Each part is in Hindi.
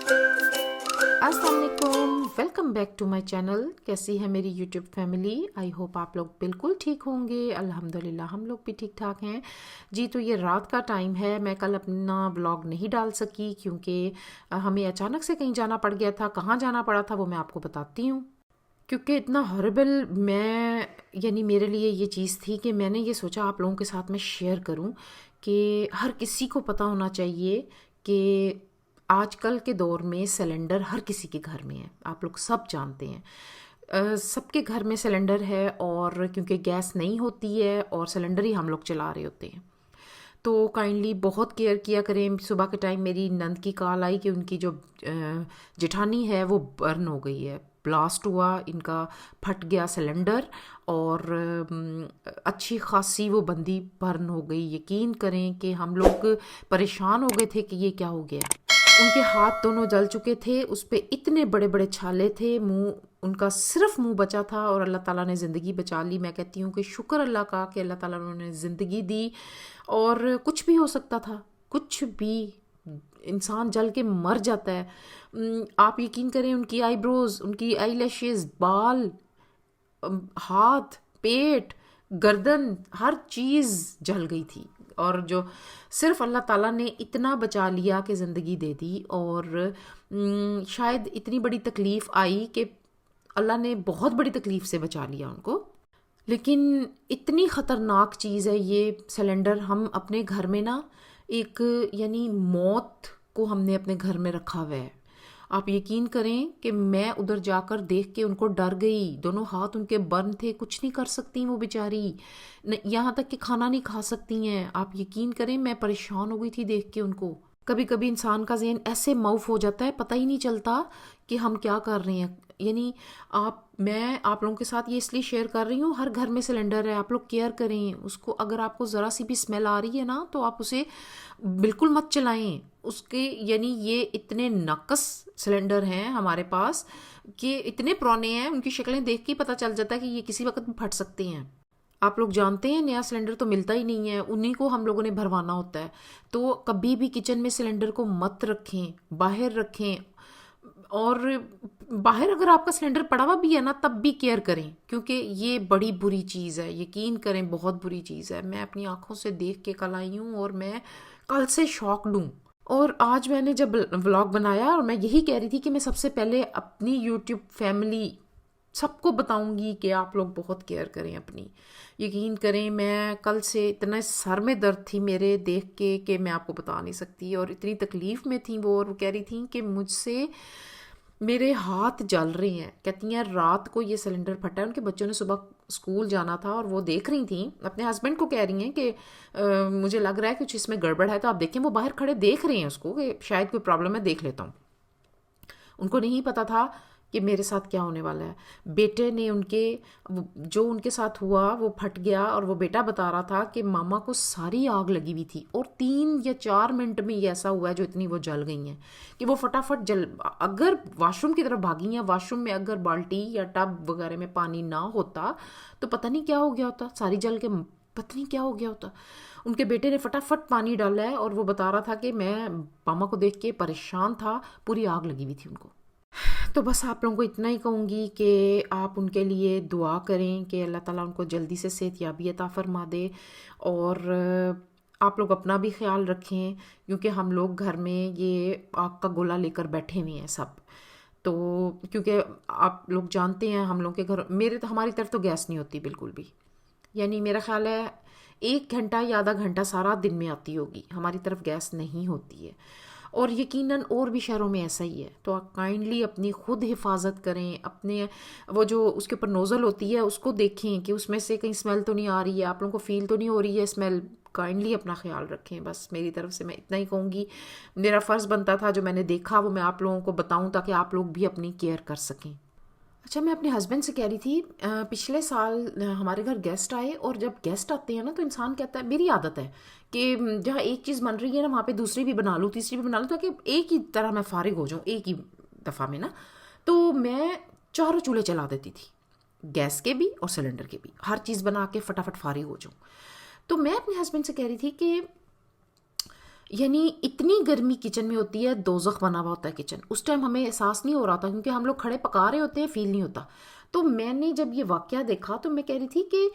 अस्सलाम वालेकुम, welcome back to my channel. कैसी है मेरी यूट्यूब फैमिली? आई होप आप लोग बिल्कुल ठीक होंगे। अल्हम्दुलिल्लाह हम लोग भी ठीक ठाक हैं जी। तो ये रात का टाइम है, मैं कल अपना व्लॉग नहीं डाल सकी क्योंकि हमें अचानक से कहीं जाना पड़ गया था। कहाँ जाना पड़ा था वो मैं आपको बताती हूँ। क्योंकि इतना हॉरिबल मैं यानी मेरे लिए ये चीज़ थी कि मैंने ये सोचा आप लोगों के साथ मैं शेयर करूं कि हर किसी को पता होना चाहिए कि आजकल के दौर में सिलेंडर हर किसी के घर में है। आप लोग सब जानते हैं, सबके घर में सिलेंडर है। और क्योंकि गैस नहीं होती है और सिलेंडर ही हम लोग चला रहे होते हैं, तो काइंडली बहुत केयर किया करें। सुबह के टाइम मेरी नंद की कॉल आई कि उनकी जो जेठानी है वो बर्न हो गई है, ब्लास्ट हुआ, इनका फट गया सिलेंडर और अच्छी खासी वो बंदी बर्न हो गई। यकीन करें कि हम लोग परेशान हो गए थे कि ये क्या हो गया। उनके हाथ दोनों जल चुके थे, उस पे इतने बड़े बड़े छाले थे, मुंह उनका सिर्फ मुंह बचा था और अल्लाह ताला ने ज़िंदगी बचा ली। मैं कहती हूँ कि शुक्र अल्लाह का कि अल्लाह ताला ने उन्हें ज़िंदगी दी। और कुछ भी हो सकता था, कुछ भी, इंसान जल के मर जाता है। आप यकीन करें, उनकी आईब्रोज, उनकी आई लैशेज, बाल, हाथ, पेट, गर्दन, हर चीज़ जल गई थी। और जो सिर्फ अल्लाह ताला ने इतना बचा लिया कि ज़िंदगी दे दी। और शायद इतनी बड़ी तकलीफ़ आई कि अल्लाह ने बहुत बड़ी तकलीफ़ से बचा लिया उनको। लेकिन इतनी ख़तरनाक चीज़ है ये सिलेंडर। हम अपने घर में ना एक यानी मौत को हमने अपने घर में रखा हुआ है। आप यकीन करें कि मैं उधर जाकर देख के उनको डर गई। दोनों हाथ उनके बर्न थे, कुछ नहीं कर सकती वो बेचारी, यहाँ तक कि खाना नहीं खा सकती हैं। आप यकीन करें मैं परेशान हो गई थी देख के उनको। कभी कभी इंसान का ज़हन ऐसे माउफ हो जाता है, पता ही नहीं चलता कि हम क्या कर रहे हैं। यानी मैं आप लोगों के साथ ये इसलिए शेयर कर रही हूँ, हर घर में सिलेंडर है, आप लोग केयर करें उसको। अगर आपको ज़रा सी भी स्मेल आ रही है ना तो आप उसे बिल्कुल मत चलाएं उसके। यानी ये इतने नकस सिलेंडर हैं हमारे पास कि इतने पुराने हैं, उनकी शक्लें देख के ही पता चल जाता है कि ये किसी वक्त फट सकते हैं। आप लोग जानते हैं नया सिलेंडर तो मिलता ही नहीं है, उन्हीं को हम लोगों ने भरवाना होता है। तो कभी भी किचन में सिलेंडर को मत रखें, बाहर रखें। और बाहर अगर आपका सिलेंडर पड़ा हुआ भी है ना तब भी केयर करें, क्योंकि ये बड़ी बुरी चीज़ है। यकीन करें बहुत बुरी चीज़ है। मैं अपनी आंखों से देख के कल आई हूँ और मैं कल से शॉक्ड हूँ। और आज मैंने जब व्लॉग बनाया और मैं यही कह रही थी कि मैं सबसे पहले अपनी यूट्यूब फैमिली सबको बताऊंगी कि आप लोग बहुत केयर करें अपनी। यकीन करें मैं कल से इतना सर में दर्द थी मेरे देख के कि मैं आपको बता नहीं सकती। और इतनी तकलीफ़ में थी वो, और वो कह रही थी कि मुझसे मेरे हाथ जल रहे हैं। कहती हैं रात को ये सिलेंडर फटा है, उनके बच्चों ने सुबह स्कूल जाना था और वो देख रही थी, अपने हस्बैंड को कह रही हैं कि मुझे लग रहा है कुछ इसमें गड़बड़ है, तो आप देखें। वो बाहर खड़े देख रहे हैं उसको कि शायद कोई प्रॉब्लम है, देख लेता हूँ। उनको नहीं पता था कि मेरे साथ क्या होने वाला है। बेटे ने उनके, जो उनके साथ हुआ वो फट गया और वो बेटा बता रहा था कि मामा को सारी आग लगी हुई थी और 3 या 4 मिनट में ये ऐसा हुआ है जो इतनी वो जल गई हैं कि वो फटाफट जल, अगर वॉशरूम की तरफ भागी हैं, वॉशरूम में अगर बाल्टी या टब वगैरह में पानी ना होता तो पता नहीं क्या हो गया होता, सारी जल के पता नहीं क्या हो गया होता। उनके बेटे ने फटाफट पानी डाला है और वो बता रहा था कि मैं मामा को देख के परेशान था, पूरी आग लगी हुई थी उनको। तो बस आप लोगों को इतना ही कहूँगी कि आप उनके लिए दुआ करें कि अल्लाह ताला उनको जल्दी से सेहतयाबी अता फरमा दे। और आप लोग अपना भी ख्याल रखें, क्योंकि हम लोग घर में ये आग का गोला लेकर बैठे हुए हैं सब। तो क्योंकि आप लोग जानते हैं हम लोग के घर, मेरे तो हमारी तरफ तो गैस नहीं होती बिल्कुल भी। यानी मेरा ख्याल है 1 घंटा या आधा घंटा सारा दिन में आती होगी, हमारी तरफ गैस नहीं होती है। और यकीनन और भी शहरों में ऐसा ही है। तो आप काइंडली अपनी खुद हिफाजत करें। अपने वो जो उसके ऊपर नोज़ल होती है उसको देखें कि उसमें से कहीं स्मेल तो नहीं आ रही है, आप लोगों को फील तो नहीं हो रही है स्मेल। काइंडली अपना ख्याल रखें। बस मेरी तरफ से मैं इतना ही कहूँगी। मेरा फ़र्ज़ बनता था जो मैंने देखा वो मैं आप लोगों को बताऊँ ताकि आप लोग भी अपनी केयर कर सकें। अच्छा, मैं अपने हस्बैंड से कह रही थी, पिछले साल हमारे घर गेस्ट आए, और जब गेस्ट आते हैं ना तो इंसान कहता है, मेरी आदत है कि जहाँ एक चीज़ बन रही है ना वहाँ पे दूसरी भी बना लूँ, तीसरी भी बना लूँ, ताकि एक ही तरह मैं फारिग हो जाऊँ एक ही दफ़ा में ना। तो मैं चारों चूल्हे चला देती थी, गैस के भी और सिलेंडर के भी, हर चीज़ बना के फटाफट फारिग हो जाऊँ। तो मैं अपने हस्बैंड से कह रही थी कि यानी इतनी गर्मी किचन में होती है, दोज़ख बना हुआ होता है किचन। उस टाइम हमें एहसास नहीं हो रहा था क्योंकि हम लोग खड़े पका रहे होते हैं, फील नहीं होता। तो मैंने जब ये वाकया देखा तो मैं कह रही थी कि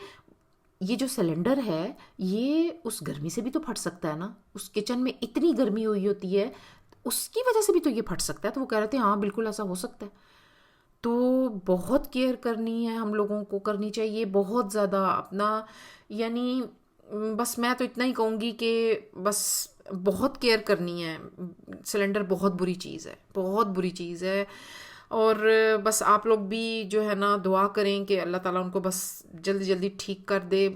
ये जो सिलेंडर है ये उस गर्मी से भी तो फट सकता है ना। उस किचन में इतनी गर्मी हुई होती है, उसकी वजह से भी तो ये फट सकता है। तो वो कह रहे थे हाँ बिल्कुल ऐसा हो सकता है। तो बहुत केयर करनी है, हम लोगों को करनी चाहिए बहुत ज़्यादा अपना। यानी बस मैं तो इतना ही कहूँगी कि बस बहुत केयर करनी है। सिलेंडर बहुत बुरी चीज़ है, बहुत बुरी चीज़ है। और बस आप लोग भी जो है ना दुआ करें कि अल्लाह ताला उनको बस जल्दी जल्दी ठीक कर दे।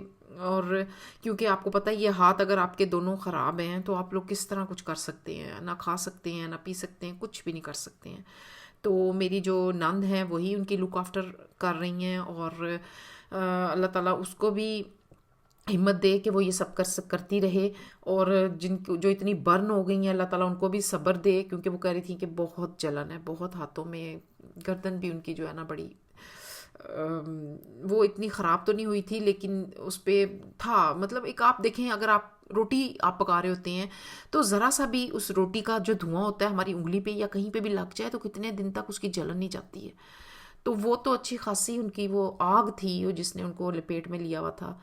और क्योंकि आपको पता है ये हाथ अगर आपके दोनों ख़राब हैं तो आप लोग किस तरह कुछ कर सकते हैं, ना खा सकते हैं ना पी सकते हैं, कुछ भी नहीं कर सकते हैं। तो मेरी जो नंद हैं वही उनकी लुक आफ्टर कर रही हैं। और अल्लाह ताला उसको भी हिम्मत दे कि वो ये सब करती रहे। और जिनको जो इतनी बर्न हो गई हैं अल्लाह ताला उनको भी सब्र दे, क्योंकि वो कह रही थी कि बहुत जलन है, बहुत हाथों में, गर्दन भी उनकी जो है ना बड़ी वो इतनी ख़राब तो नहीं हुई थी लेकिन उस पर था। मतलब एक आप देखें, अगर आप रोटी आप पका रहे होते हैं तो ज़रा सा भी उस रोटी का जो धुआं होता है हमारी उंगली पे या कहीं पे भी लग जाए तो कितने दिन तक उसकी जलन नहीं जाती है। तो वो तो अच्छी खासी उनकी वो आग थी वो जिसने उनको लपेट में लिया हुआ था।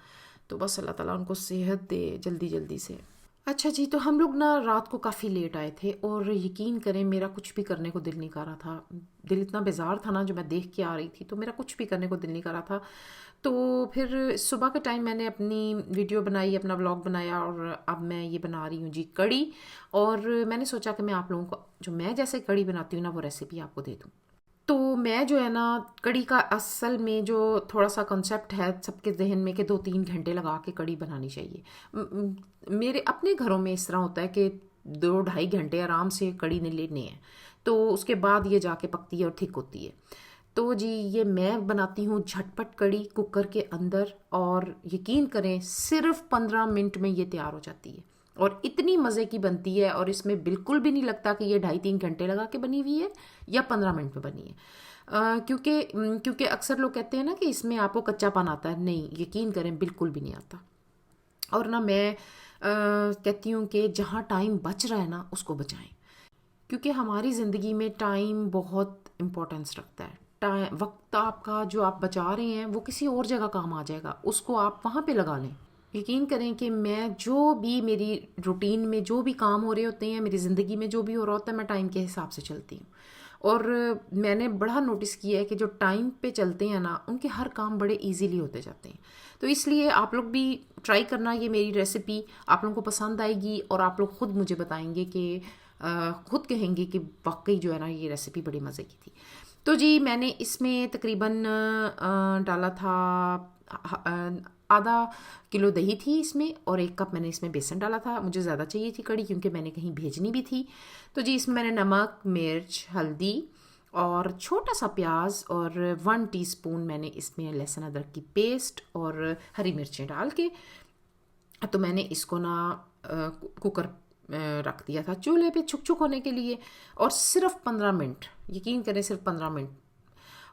तो बस अल्लाह ताला उनको सेहत दे जल्दी जल्दी से। अच्छा जी, तो हम लोग ना रात को काफ़ी लेट आए थे और यकीन करें मेरा कुछ भी करने को दिल नहीं कर रहा था। दिल इतना बेजार था ना, जो मैं देख के आ रही थी तो मेरा कुछ भी करने को दिल नहीं कर रहा था। तो फिर सुबह के टाइम मैंने अपनी वीडियो बनाई, अपना व्लॉग बनाया और अब मैं ये बना रही हूँ जी कड़ी। और मैंने सोचा कि मैं आप लोगों को जो मैं जैसे कड़ी बनाती हूँ ना वो रेसिपी आपको दे दूँ। तो मैं जो है ना कड़ी का असल में जो थोड़ा सा कॉन्सेप्ट है सबके जहन में कि 2-3 घंटे लगा के कड़ी बनानी चाहिए। मेरे अपने घरों में इस तरह होता है कि 2-2.5 घंटे आराम से कड़ी ने लेने हैं, तो उसके बाद ये जाके पकती है और थिक होती है। तो जी ये मैं बनाती हूँ झटपट कड़ी कुकर के अंदर, और यकीन करें सिर्फ 15 मिनट में ये तैयार हो जाती है और इतनी मज़े की बनती है। और इसमें बिल्कुल भी नहीं लगता कि ये 2.5-3 घंटे लगा के बनी हुई है या 15 मिनट में बनी है। क्योंकि अक्सर लोग कहते हैं ना कि इसमें आपको कच्चापन आता है, नहीं यकीन करें बिल्कुल भी नहीं आता। और ना मैं कहती हूँ कि जहाँ टाइम बच रहा है ना उसको बचाएं, क्योंकि हमारी ज़िंदगी में टाइम बहुत इम्पोर्टेंस रखता है। टाइम वक्त आपका जो आप बचा रहे हैं वो किसी और जगह काम आ जाएगा, उसको आप वहाँ पे लगा लें। यकीन करें कि मैं जो भी मेरी रूटीन में जो भी काम हो रहे होते हैं, मेरी ज़िंदगी में जो भी हो रहा होता है, मैं टाइम के हिसाब से चलती हूँ। और मैंने बड़ा नोटिस किया है कि जो टाइम पे चलते हैं ना उनके हर काम बड़े इजीली होते जाते हैं। तो इसलिए आप लोग भी ट्राई करना, ये मेरी रेसिपी आप लोगों को पसंद आएगी और आप लोग ख़ुद मुझे बताएंगे कि खुद कहेंगे कि वाकई जो है ना ये रेसिपी बड़ी मज़े की थी। तो जी मैंने इसमें तकरीबन डाला था आधा किलो दही थी इसमें, और 1 कप मैंने इसमें बेसन डाला था। मुझे ज़्यादा चाहिए थी कड़ी क्योंकि मैंने कहीं भेजनी भी थी। तो जी इसमें मैंने नमक, मिर्च, हल्दी और छोटा सा प्याज और 1 टीस्पून मैंने इसमें लहसुन अदरक की पेस्ट और हरी मिर्चें डाल के तो मैंने इसको ना कुकर रख दिया था चूल्हे पे छुक छुक होने के लिए। और सिर्फ 15 मिनट, यकीन करें सिर्फ 15 मिनट।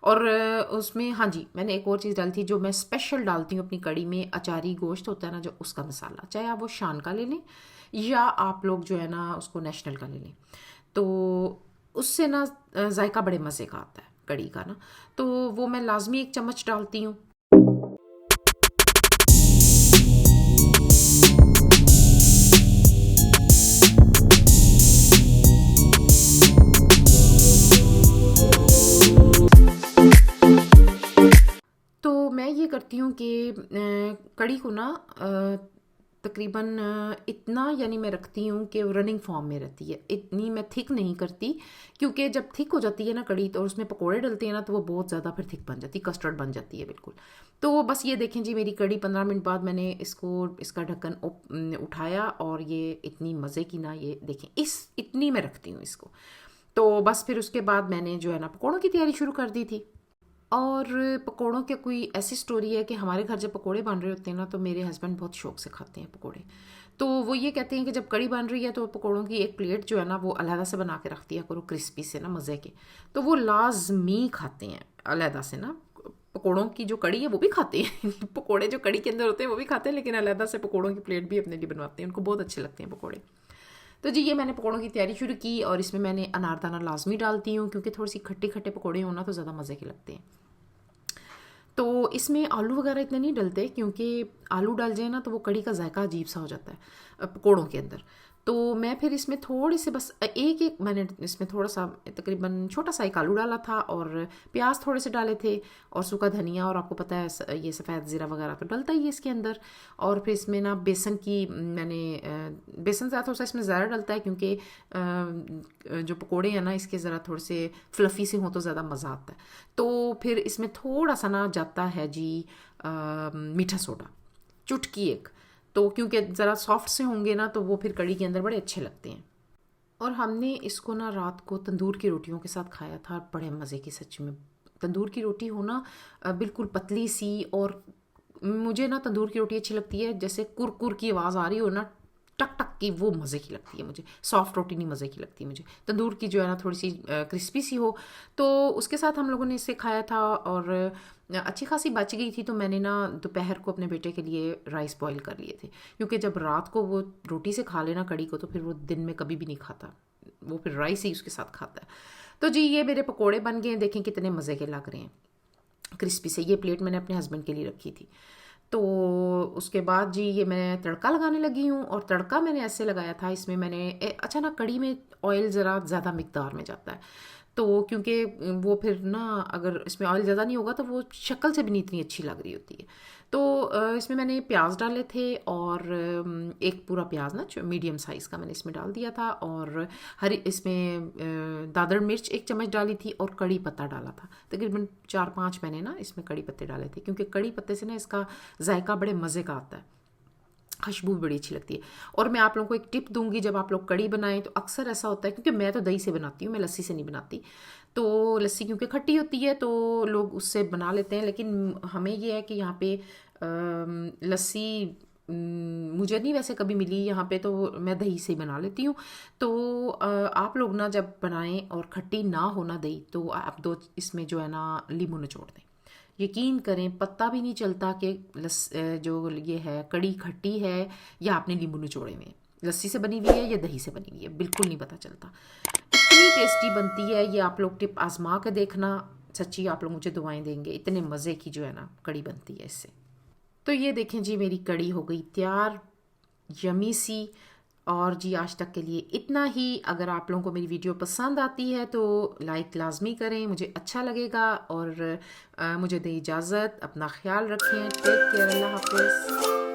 और उसमें हाँ जी मैंने एक और चीज़ डाली थी जो मैं स्पेशल डालती हूँ अपनी कड़ी में, अचारी गोश्त होता है ना जो, उसका मसाला, चाहे आप वो शान का ले लें या आप लोग जो है ना उसको नेशनल का ले लें। तो उससे ना जायका बड़े मज़े का आता है कड़ी का ना। तो वो मैं लाजमी 1 चम्मच डालती हूँ। तो मैं ये करती हूँ कि कड़ी को ना तकरीबन इतना यानी मैं रखती हूँ कि रनिंग फॉर्म में रहती है, इतनी मैं थिक नहीं करती। क्योंकि जब थिक हो जाती है ना कड़ी तो उसमें पकोड़े डलते हैं ना तो वो बहुत ज़्यादा फिर थिक बन जाती है, कस्टर्ड बन जाती है बिल्कुल। तो बस ये देखें जी मेरी कड़ी 15 मिनट बाद मैंने इसका ढक्कन उठाया और ये इतनी मज़े की ना, ये देखें इतनी मैं रखती हूँ इसको। तो बस फिर उसके बाद मैंने जो है ना पकौड़ों की तैयारी शुरू कर दी थी। और पकोड़ों की कोई ऐसी स्टोरी है कि हमारे घर जब पकोड़े बन रहे होते हैं ना तो मेरे हस्बैंड बहुत शौक से खाते हैं पकोड़े। तो वो ये कहते हैं कि जब कड़ी बन रही है तो पकोड़ों की एक प्लेट जो है ना वो अलहदा से बना के रख दिया करो, क्रिस्पी से ना मज़े के। तो वो लाजमी खाते हैं अलहदा से ना, पकोड़ों की जो कड़ी है वो भी खाते हैं पकोड़े जो कड़ी के अंदर होते हैं वो भी खाते हैं, लेकिन अलहदा से पकोड़ों की प्लेट भी अपने लिए बनवाते हैं, उनको बहुत अच्छे लगते हैं पकोड़े। तो जी ये मैंने पकौड़ों की तैयारी शुरू की और इसमें मैंने अनारदाना लाजमी डालती हूँ क्योंकि थोड़ी सी खट्टे खट्टे पकौड़े होना तो ज़्यादा मज़े के लगते हैं। तो इसमें आलू वगैरह इतने नहीं डलते क्योंकि आलू डाल जाए ना तो वो कड़ी का जायका अजीब सा हो जाता है पकौड़ों के अंदर। तो मैं फिर इसमें थोड़े से बस एक एक मैंने इसमें थोड़ा सा तकरीबन छोटा सा एक आलू डाला था और प्याज थोड़े से डाले थे और सूखा धनिया, और आपको पता है ये सफ़ेद ज़ीरा वगैरह तो डलता ही है इसके अंदर। और फिर इसमें ना बेसन की मैंने बेसन ज़्यादा थोड़ा सा इसमें ज़्यादा डलता है क्योंकि जो पकोड़े हैं ना इसके ज़रा थोड़े से फ्लफ़ी से हों तो ज़्यादा मज़ा आता है। तो फिर इसमें थोड़ा सा ना जाता है जी मीठा सोडा, चुटकी एक, तो क्योंकि ज़रा सॉफ्ट से होंगे ना तो वो फिर कड़ी के अंदर बड़े अच्छे लगते हैं। और हमने इसको ना रात को तंदूर की रोटियों के साथ खाया था, बड़े मज़े की सच में। तंदूर की रोटी हो ना बिल्कुल पतली सी, और मुझे ना तंदूर की रोटी अच्छी लगती है जैसे कुर की आवाज़ आ रही हो ना टक टक की, वो मज़े की लगती है मुझे। सॉफ्ट रोटी नहीं मज़े की लगती मुझे, तंदूर की जो है ना थोड़ी सी क्रिस्पी सी हो। तो उसके साथ हम लोगों ने इसे खाया था और अच्छी खासी बच गई थी। तो मैंने ना दोपहर को अपने बेटे के लिए राइस बॉईल कर लिए थे क्योंकि जब रात को वो रोटी से खा लेना कड़ी को तो फिर वो दिन में कभी भी नहीं खाता, वो फिर राइस ही उसके साथ खाता है। तो जी ये मेरे पकोड़े बन गए हैं, देखें कितने मज़े के लग रहे हैं, क्रिस्पी से। ये प्लेट मैंने अपने हस्बैंड के लिए रखी थी। तो उसके बाद जी ये मैं तड़का लगाने लगी हूँ, और तड़का मैंने ऐसे लगाया था, इसमें मैंने अच्छा ना कड़ी में ऑयल ज़रा ज़्यादा मिकदार में जाता है, तो क्योंकि वो फिर ना अगर इसमें ऑयल ज़्यादा नहीं होगा तो वो शक्ल से भी नहीं इतनी अच्छी लग रही होती है। तो इसमें मैंने प्याज डाले थे और एक पूरा प्याज ना मीडियम साइज़ का मैंने इसमें डाल दिया था, और हरी इसमें दादड़ मिर्च एक चम्मच डाली थी और कड़ी पत्ता डाला था, तकरीबन 4-5 मैंने ना इसमें कड़ी पत्ते डाले थे क्योंकि कड़ी पत्ते से ना इसका जायका बड़े मज़े का आता है, खुशबू भी बड़ी अच्छी लगती है। और मैं आप लोगों को एक टिप दूंगी, जब आप लोग कड़ी बनाएं तो अक्सर ऐसा होता है, क्योंकि मैं तो दही से बनाती हूँ, मैं लस्सी से नहीं बनाती, तो लस्सी क्योंकि खट्टी होती है तो लोग उससे बना लेते हैं, लेकिन हमें ये है कि यहाँ पे लस्सी मुझे नहीं वैसे कभी मिली यहाँ पे, तो मैं दही से ही बना लेती हूँ। तो आप लोग ना जब बनाएं और खट्टी ना हो ना दही, तो आप दो इसमें जो है ना नींबू निचोड़ दें। यकीन करें पता भी नहीं चलता कि जो ये है कड़ी खट्टी है या आपने नींबू निचोड़े में, लस्सी से बनी हुई है या दही से बनी हुई है, बिल्कुल नहीं पता चलता। इतनी टेस्टी बनती है ये, आप लोग टिप आजमा के देखना, सच्ची आप लोग मुझे दुआएं देंगे, इतने मज़े की जो है ना कड़ी बनती है इससे। तो ये देखें जी मेरी कड़ी हो गई तैयार, यमी सी। और जी आज तक के लिए इतना ही। अगर आप लोगों को मेरी वीडियो पसंद आती है तो लाइक लाजमी करें, मुझे अच्छा लगेगा। और मुझे दें इजाज़त, अपना ख्याल रखें, टेक केयर, अल्लाह हाफ़िज़।